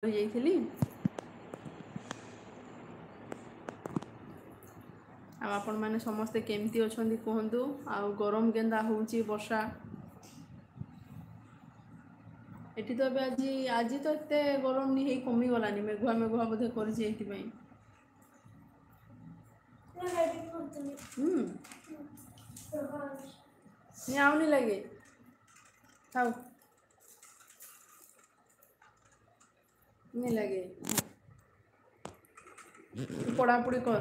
ଯାଇଥିଲି ଆଉ ଆପଣମାନେ ସମସ୍ତେ କେମିତି ଅଛନ୍ତି କୁହନ୍ତୁ। ଆଉ ଗରମ କେନ୍ତା ହେଉଛି ବର୍ଷା ଏଠି ତ ଏବେ ଆଜି ତ ଏତେ ଗରମ ନି ହେଇ କମିଗଲାନି ମେଘୁଆ ମେଘୁଆ ବୋଧେ କରିଛି ଏଇଥିପାଇଁ। ଆଉନି ଲାଗେ ଥାଉ नहीं लगे तू पढ़ापढ़ी कर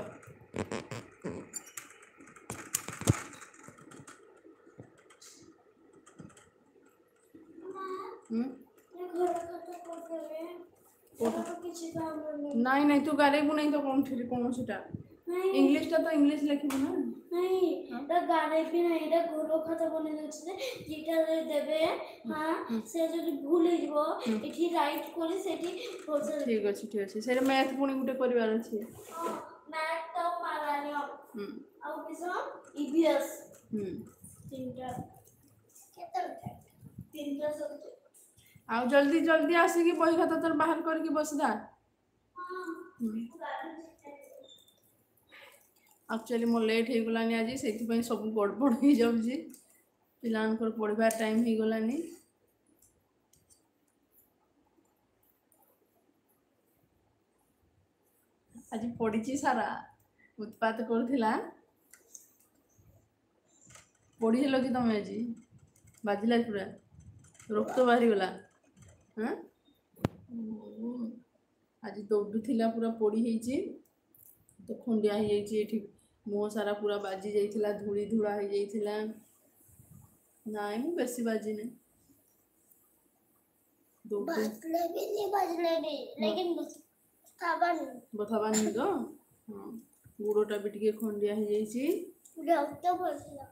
नहीं नहीं तू गारेबू नहीं तो कौन सीटा इंग्लिश टा तो इंग्लिश लिखिबू ना नहीं तो गारे भी नहीं रे घोलो खाता बने जाछे जेटा देबे हां से जदी भूल हिजबो एठी राइट कोली सेठी ठीक अछि सेरे मैथ पुणी गुटे परिवार अछि मैथ तो मारानी आ किसो ईवीएस तीनटा तीनटा सब्जेक्ट आउ जल्दी जल्दी आसिकी बही खाता तोर बाहर करके बसदा एक्चुअली मो लेट हो गलानी आज से सब गड़बड़ हो जाऊँगी पिलांकर पढ़ार टाइम हो गलानी आज पड़ी सारा उत्पात करूला पढ़ी हेल कि तुम आज बाजिला पूरा रक्त बाहरीगला हाँ आज दौड़ूला पूरा पड़ी तो खंडिया हो जाइए मुह सारा पूरा बाजी जाइए धूली धूला हो जाइए नाई मु बेसी बाजी ने बथाबानी तो हाँ गुड़टा भी टे खंडिया हो जाइए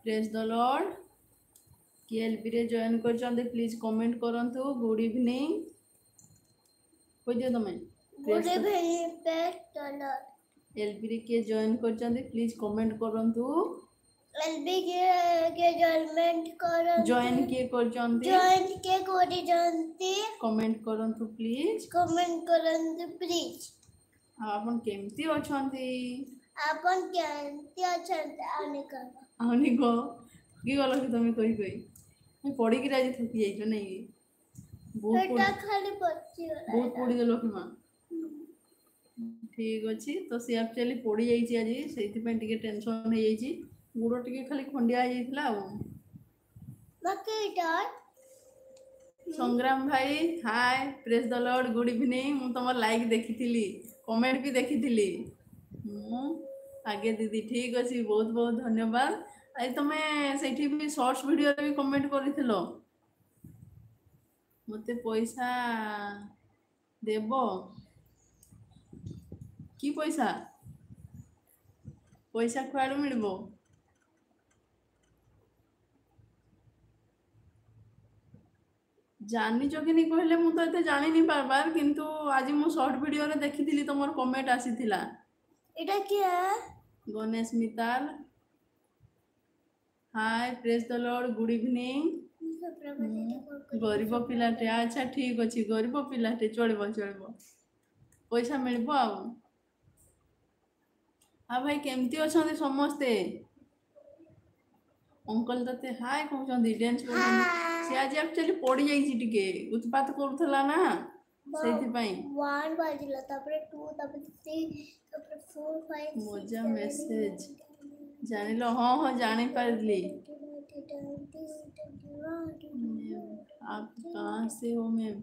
प्रेज द लॉर्ड किए एलपी रे जॉइन कर प्लीज कमेंट करंतु गुड इवनिंग कोई दियो तमें good evening praise the Lord LP रे किए जॉइन कर प्लीज कमेंट करंतु एलबी के जॉइन किए कर कमेंट करंतु प्लीज आपन केमती अछंती आनी को की गलो कि तुम कही कही मैं पढ़ी कि आज थकी जाइछ नहीं बहुत पढ़ी देलो कि मां ठीक अच्छी तो सी एक्चुअली पड़ी जाइए आज से टेंशन हो जाइए गुड़ टे खाली खंडिया हो जाता संग्राम भाई hi praise the lord good evening मु तुम लाइक देखी कमेंट भी देखी आगे दीदी ठीक अच्छे बहुत बहुत धन्यवाद आज तुम्हें से भी शॉर्ट्स वीडियो भी कमेंट कर मते पैसा देव कि पैसा पैसा कुआड़ मिल जानी कि नहीं कहले मु तो ये जानी नहीं पारबार किंतु आज मु शॉर्ट वीडियो रे देखी तुम कमेंट आसीथिला एटा क्या गणेश मिताल hi praise the lord good evening गरीब पिलाटे अच्छा ठीक अच्छे गरीब पिलाटे चलो चलो पैसा मिल भाई केमती अच्छा समस्ते अंकल ते हाय कहते डांस सी आज एक्चुअली पड़ी जाइए उत्पात करूला ना से मजा मेसेज जान हाँ हाँ जानी पारी आप कहाँ से हो मैम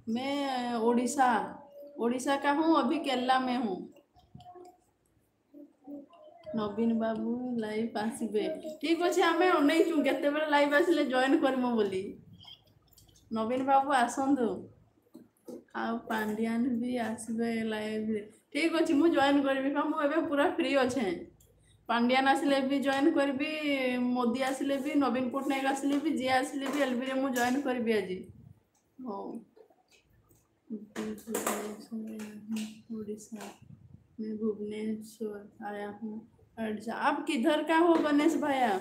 मैं ओडिशा का हूँ अभी केरला में हूँ नवीन बाबू लाइव आसबे ठीक अच्छे आम अनईचु केते लाइव आसिले जॉइन करमु बोली नवीन बाबू आसतु आ पांडियान भी आसबे लाइव ठीक अच्छे मुझे जॉइन करी मुझे पूरा फ्री अच्छे पांडियान आसिले भी जॉइन करी मोदी आसिले भी नवीन पट्टनायक आसिले भी जी आसिले भी एलबी रे मुझे जॉइन करी आज हो उड़ीसा मैं भुवनेश्वर आया हूँ अच्छा आप किधर का हो गणेश भैया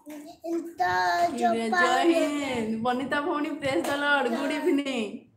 जय हिंद वनिता भौणी praise the lord good evening